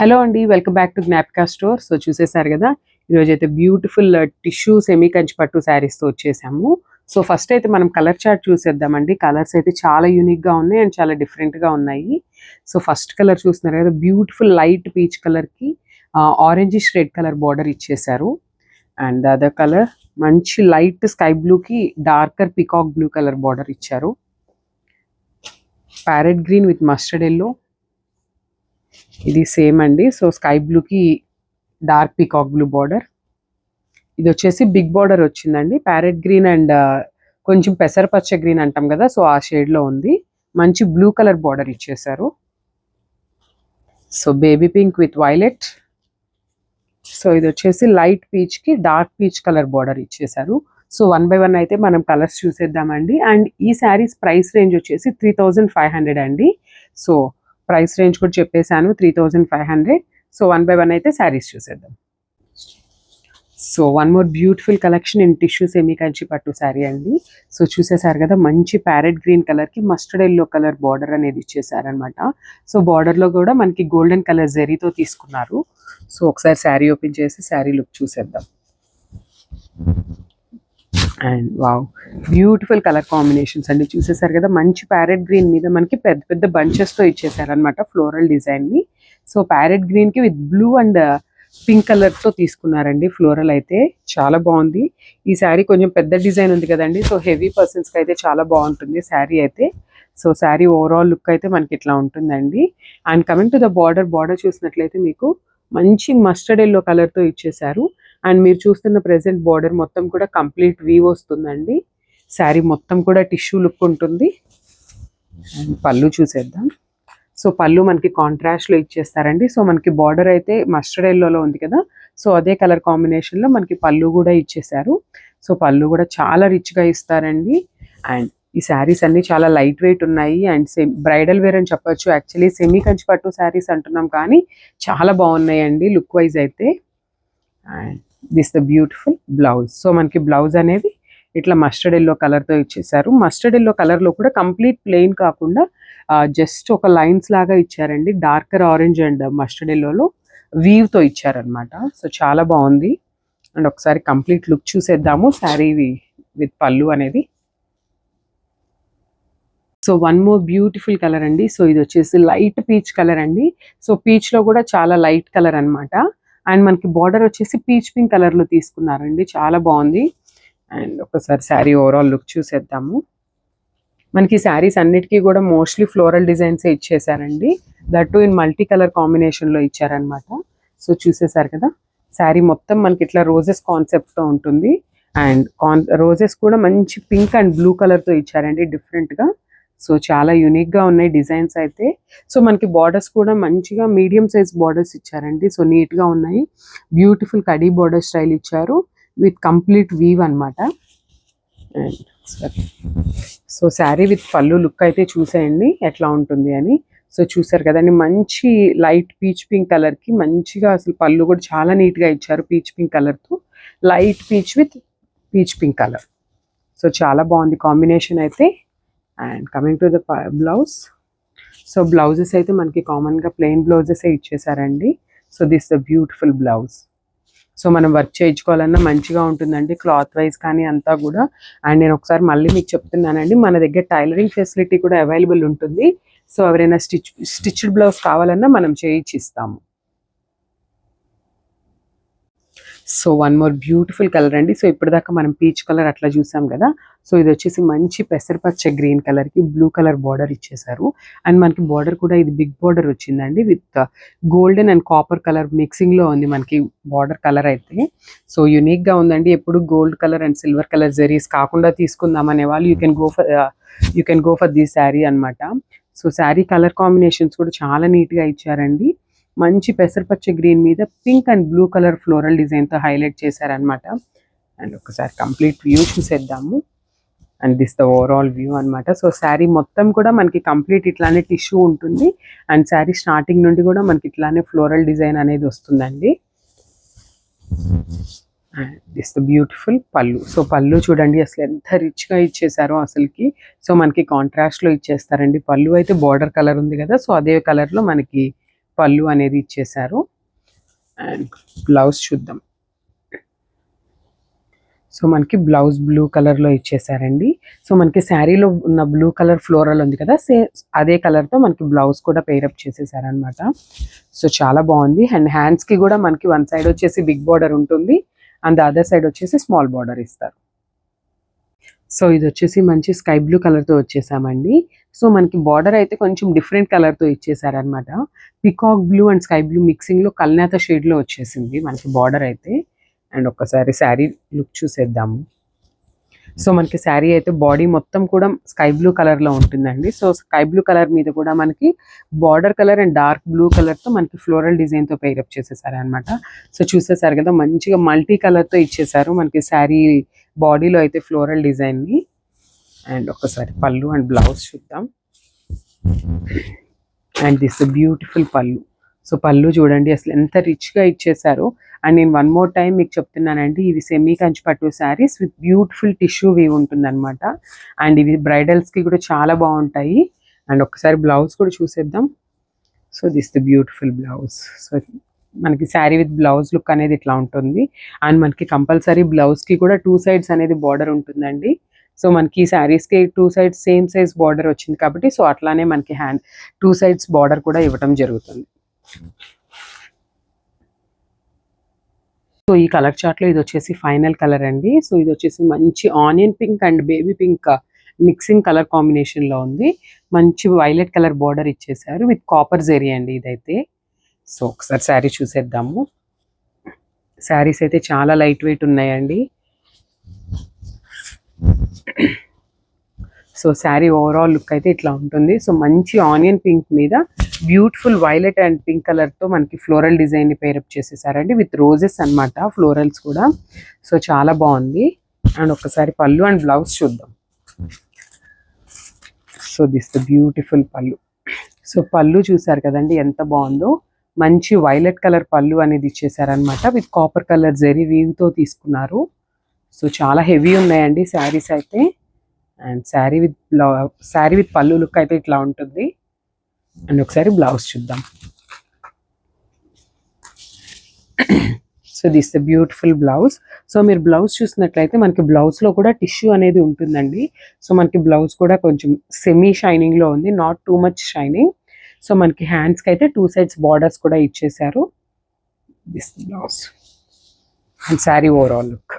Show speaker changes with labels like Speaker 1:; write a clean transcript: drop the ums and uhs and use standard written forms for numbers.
Speaker 1: Hello అండి, welcome back to Gnapika store. So చూసేసారు కదా, ఈరోజు అయితే బ్యూటిఫుల్ టిష్యూ సెమీ కంచి పట్టు శారీస్తో వచ్చేసాము. సో ఫస్ట్ అయితే మనం కలర్ చార్ట్ చూసేద్దామండి. కలర్స్ అయితే చాలా యూనిక్గా ఉన్నాయి అండ్ చాలా డిఫరెంట్గా ఉన్నాయి. సో ఫస్ట్ కలర్ చూస్తున్నారు కదా, బ్యూటిఫుల్ లైట్ పీచ్ కలర్కి ఆరెంజిష్ రెడ్ కలర్ బార్డర్ ఇచ్చేసారు. అండ్ అదర్ కలర్ మంచి లైట్ స్కై బ్లూకి darker peacock blue colour border ఇచ్చారు. Parrot green with mustard yellow, ఇది సేమ్ అండి. సో స్కై బ్లూకి డార్క్ పీకాక్ బ్లూ బార్డర్. ఇది వచ్చేసి బిగ్ బార్డర్ వచ్చిందండి. ప్యారెట్ గ్రీన్ అండ్ కొంచెం పెసరపచ్చ గ్రీన్ అంటాం కదా, సో ఆ షేడ్లో ఉంది. మంచి బ్లూ కలర్ బార్డర్ ఇచ్చేసారు. So baby pink with violet. So ఇది వచ్చేసి లైట్ పీచ్కి డార్క్ పీచ్ కలర్ బార్డర్ ఇచ్చేసారు. సో 1 by 1 అయితే మనం కలర్స్ చూసేద్దామండి. అండ్ ఈ శారీస్ ప్రైస్ రేంజ్ వచ్చేసి 3500 అండి. సో ప్రైస్ రేంజ్ కూడా చెప్పేశాను, 3500. సో 1 by 1 అయితే శారీస్ చూసేద్దాం. So one more beautiful collection in tissue semi Kanchi పట్టు శారీ అండి. సో చూసేసారు కదా, మంచి ప్యారెట్ గ్రీన్ కలర్కి మస్టర్డ్ ఎల్లో కలర్ బార్డర్ అనేది ఇచ్చేసారనమాట. సో బార్డర్లో కూడా మనకి గోల్డెన్ కలర్ జరీతో తీసుకున్నారు. సో ఒకసారి శారీ ఓపెన్ చేసి శారీ లుక్ చూసేద్దాం. And wow, beautiful colour combinations అండి. చూసేసారు కదా, మంచి ప్యారెట్ గ్రీన్ మీద మనకి పెద్ద పెద్ద బంచెస్తో ఇచ్చేసారనమాట ఫ్లోరల్ డిజైన్ని. సో ప్యారెట్ గ్రీన్కి విత్ బ్లూ అండ్ పింక్ కలర్తో తీసుకున్నారండి. ఫ్లోరల్ అయితే చాలా బాగుంది. ఈ శారీ కొంచెం పెద్ద డిజైన్ ఉంది కదండి, సో హెవీ పర్సన్స్కి అయితే చాలా బాగుంటుంది శారీ అయితే. సో శారీ ఓవరాల్ లుక్ అయితే మనకి ఇట్లా ఉంటుందండి. And coming to the border చూసినట్లయితే మీకు మంచి మస్టర్డ్ ఎల్లో కలర్తో ఇచ్చేసారు. అండ్ మీరు చూస్తున్న ప్రెసెంట్ బార్డర్ మొత్తం కూడా కంప్లీట్ వీవ్ వస్తుందండి. శారీ మొత్తం కూడా టిష్యూ లుక్ ఉంటుంది. అండ్ పళ్ళు చూసేద్దాం. సో పళ్ళు మనకి కాంట్రాస్ట్లో ఇచ్చేస్తారండి. సో మనకి బార్డర్ అయితే మస్టర్డ్ ఎల్లోలో ఉంది కదా, సో అదే కలర్ కాంబినేషన్లో మనకి పళ్ళు కూడా ఇచ్చేసారు. సో పళ్ళు కూడా చాలా రిచ్గా ఇస్తారండి. అండ్ ఈ శారీస్ అన్ని చాలా లైట్ వెయిట్ ఉన్నాయి అండ్ బ్రైడల్ వేర్ అని చెప్పొచ్చు. యాక్చువల్లీ సెమీ కంచి పట్టు శారీస్ అంటున్నాం కానీ చాలా బాగున్నాయండి లుక్ వైజ్ అయితే. And this the beautiful blouse. So మనకి బ్లౌజ్ అనేది ఇట్లా మస్టర్డ్ ఎల్లో కలర్తో ఇచ్చేసారు. మస్టర్డ్ ఎల్లో కలర్లో కూడా కంప్లీట్ ప్లెయిన్ కాకుండా జస్ట్ ఒక లైన్స్ లాగా ఇచ్చారండి. డార్కర్ ఆరెంజ్ అండ్ మస్టర్డ్ ఎల్లోలో వీవ్తో ఇచ్చారనమాట. సో చాలా బాగుంది. అండ్ ఒకసారి కంప్లీట్ లుక్ చూసేద్దాము శారీ విత్ పళ్ళు అనేది. So one more beautiful colour అండి. సో ఇది వచ్చేసి లైట్ పీచ్ కలర్ అండి. సో పీచ్లో కూడా చాలా లైట్ కలర్ అనమాట. అండ్ మనకి బార్డర్ వచ్చేసి పీచ్ పింక్ కలర్లో తీసుకున్నారండి. చాలా బాగుంది. అండ్ ఒకసారి శారీ ఓవరాల్ లుక్ చూసేద్దాము. మనకి శారీస్ అన్నిటికీ కూడా మోస్ట్లీ ఫ్లోరల్ డిజైన్సే ఇచ్చేసారండి. దట్ ఇన్ మల్టీ కలర్ కాంబినేషన్లో ఇచ్చారనమాట. సో చూసేసారు కదా, శారీ మొత్తం మనకి ఇట్లా రోజెస్ కాన్సెప్ట్తో ఉంటుంది. అండ్ రోజెస్ కూడా మంచి పింక్ అండ్ బ్లూ కలర్తో ఇచ్చారండి డిఫరెంట్గా. సో చాలా యూనిక్గా ఉన్నాయి డిజైన్స్ అయితే. సో మనకి బార్డర్స్ కూడా మంచిగా మీడియం సైజ్ బార్డర్స్ ఇచ్చారండి. సో నీట్గా ఉన్నాయి. బ్యూటిఫుల్ కడీ బార్డర్ స్టైల్ ఇచ్చారు విత్ కంప్లీట్ వీవ్ అనమాట. అండ్ సో శారీ విత్ పళ్ళు లుక్ అయితే చూసేయండి ఎట్లా ఉంటుంది అని. సో చూసారు కదండి, మంచి లైట్ పీచ్ పింక్ కలర్కి మంచిగా అసలు పళ్ళు కూడా చాలా నీట్గా ఇచ్చారు. పీచ్ పింక్ కలర్తో light peach with peach pink colour. So చాలా బాగుంది కాంబినేషన్ అయితే. And coming to the blouse. So blouses అయితే మనకి కామన్గా ప్లెయిన్ బ్లౌజెసే ఇచ్చేసారండి. So this the beautiful blouse. So మనం వర్క్ చేయించుకోవాలన్నా మంచిగా ఉంటుందండి క్లాత్ వైజ్ కానీ అంతా కూడా. అండ్ నేను ఒకసారి మళ్ళీ మీకు చెప్తున్నానండి, మన దగ్గర టైలరింగ్ ఫెసిలిటీ కూడా అవైలబుల్ ఉంటుంది. సో ఎవరైనా స్టిచ్డ్ బ్లౌజ్ కావాలన్నా మనం చేయించిస్తాము. So one more beautiful colour అండి. సో ఇప్పటిదాకా మనం పీచ్ కలర్ అట్లా చూసాం కదా, సో ఇది వచ్చేసి మంచి పెసరపచ్చ గ్రీన్ కలర్కి బ్లూ కలర్ బార్డర్ ఇచ్చేసారు. అండ్ మనకి బార్డర్ కూడా ఇది బిగ్ బార్డర్ వచ్చిందండి with golden and copper colour మిక్సింగ్లో ఉంది మనకి బార్డర్ కలర్ అయితే. సో యూనిక్గా ఉందండి. ఎప్పుడు gold colour and silver colour zaris కాకుండా తీసుకుందాం అనే వాళ్ళు you can go for this sari అనమాట. సో శారీ కలర్ కాంబినేషన్స్ కూడా చాలా నీట్గా ఇచ్చారండి. మంచి పెసరపచ్చ గ్రీన్ మీద pink and blue colour floral డిజైన్తో హైలైట్ చేశారనమాట. అండ్ ఒకసారి కంప్లీట్ వ్యూ చూసేద్దాము. And this the overall view అనమాట. సో శారీ మొత్తం కూడా మనకి కంప్లీట్ ఇట్లానే టిష్యూ ఉంటుంది. అండ్ శారీ స్టార్టింగ్ నుండి కూడా మనకి ఇట్లానే ఫ్లోరల్ డిజైన్ అనేది వస్తుందండి. అండ్ దిస్ ద బ్యూటిఫుల్ పళ్ళు. సో పళ్ళు చూడండి అసలు ఎంత రిచ్గా ఇచ్చేసారో అసలుకి. సో మనకి కాంట్రాస్ట్లో ఇచ్చేస్తారండి. పళ్ళు అయితే బార్డర్ కలర్ ఉంది కదా, సో అదే కలర్లో మనకి పళ్ళు అనేది ఇచ్చేసారు. అండ్ బ్లౌజ్ చూద్దాం. సో మనకి బ్లౌజ్ బ్లూ కలర్లో ఇచ్చేసారండి. సో మనకి శారీలో ఉన్న బ్లూ కలర్ ఫ్లోరల్ ఉంది కదా, అదే కలర్తో మనకి బ్లౌజ్ కూడా పేరప్ చేసేసారనమాట. సో చాలా బాగుంది. అండ్ హ్యాండ్స్కి కూడా మనకి వన్ సైడ్ వచ్చేసి బిగ్ బార్డర్ ఉంటుంది అండ్ అదర్ సైడ్ వచ్చేసి స్మాల్ బార్డర్ ఇస్తారు. సో ఇది వచ్చేసి మంచి స్కై బ్లూ కలర్తో వచ్చేసామండి. సో మనకి బార్డర్ అయితే కొంచెం డిఫరెంట్ కలర్తో ఇచ్చేసారనమాట. Peacock blue and sky blue మిక్సింగ్లో కల్నేత షేడ్లో వచ్చేసింది మనకి బార్డర్ అయితే. అండ్ ఒక్కసారి శారీ లుక్ చూసేద్దాము. సో మనకి శారీ అయితే బాడీ మొత్తం కూడా స్కై బ్లూ కలర్లో ఉంటుందండి. సో స్కై బ్లూ కలర్ మీద కూడా మనకి border colour and dark blue కలర్తో మనకి ఫ్లోరల్ డిజైన్తో పేరప్ చేసేసారు అనమాట. సో చూసేసారు కదా, మంచిగా మల్టీ కలర్తో ఇచ్చేసారు మనకి శారీ బాడీలో అయితే ఫ్లోరల్ డిజైన్ని. అండ్ ఒక్కసారి పళ్ళు అండ్ బ్లౌజ్ చూద్దాం. అండ్ దిస్ బ్యూటిఫుల్ పళ్ళు. సో పళ్ళు చూడండి అసలు ఎంత రిచ్గా ఇచ్చేసారు. అండ్ నేను వన్ మోర్ టైం మీకు చెప్తున్నానండి, ఇవి సెమీ కంచి పట్టు saris with beautiful tissue weave ఉంటుందన్నమాట. అండ్ ఇవి బ్రైడల్స్కి కూడా చాలా బాగుంటాయి. అండ్ ఒకసారి బ్లౌజ్ కూడా చూసేద్దాం. So this the beautiful blouse. So మనకి శారీ విత్ బ్లౌజ్ లుక్ అనేది ఇట్లా ఉంటుంది. అండ్ మనకి కంపల్సరీ బ్లౌజ్కి కూడా 2 సైడ్స్ అనేది బార్డర్ ఉంటుందండి. సో మనకి శారీస్కి 2 సైడ్స్ సేమ్ సైజ్ బార్డర్ వచ్చింది కాబట్టి సో అట్లానే మనకి 2 సైడ్స్ బార్డర్ కూడా ఇవ్వడం జరుగుతుంది. సో ఈ కలర్ చార్ట్లో ఇది వచ్చేసి ఫైనల్ కలర్ అండి. సో ఇది వచ్చేసి మంచి onion pink and baby pink mixing colour కాంబినేషన్లో ఉంది. మంచి వైలెట్ కలర్ బార్డర్ ఇచ్చేసారు విత్ కాపర్ జెరీ అండి ఇదైతే. సో ఒకసారి శారీ చూసేద్దాము. శారీస్ అయితే చాలా లైట్ వెయిట్ ఉన్నాయండి. సో శారీ ఓవరాల్ లుక్ అయితే ఇట్లా ఉంటుంది. సో మంచి ఆనియన్ పింక్ మీద బ్యూటిఫుల్ వైలెట్ అండ్ పింక్ కలర్తో మనకి ఫ్లోరల్ డిజైన్ని పేరప్ చేసేసారండి విత్ రోజెస్ అనమాట, ఫ్లోరల్స్ కూడా. సో చాలా బాగుంది. అండ్ ఒకసారి పళ్ళు అండ్ బ్లౌజ్ చూద్దాం. సో దిస్ ద బ్యూటిఫుల్ పళ్ళు. సో పళ్ళు చూసారు కదండి ఎంత బాగుందో. మంచి వైలెట్ కలర్ పళ్ళు అనేది ఇచ్చేసారనమాట విత్ కాపర్ కలర్ జెరీ వీవ్తో తీసుకున్నారు. సో చాలా హెవీ ఉన్నాయండి శారీస్ అయితే. అండ్ శారీ విత్ పళ్ళు లుక్ అయితే ఇట్లా ఉంటుంది. అండ్ ఒకసారి బ్లౌజ్ చూద్దాం. So this the beautiful blouse. So మీరు బ్లౌజ్ చూసినట్లయితే మనకి బ్లౌజ్లో కూడా టిష్యూ అనేది ఉంటుందండి. సో మనకి బ్లౌజ్ కూడా కొంచెం సెమీ షైనింగ్లో ఉంది, not too much shining. So మనకి హ్యాండ్స్కి అయితే 2 సైడ్స్ బార్డర్స్ కూడా ఇచ్చేసారు. This blouse and sari overall look.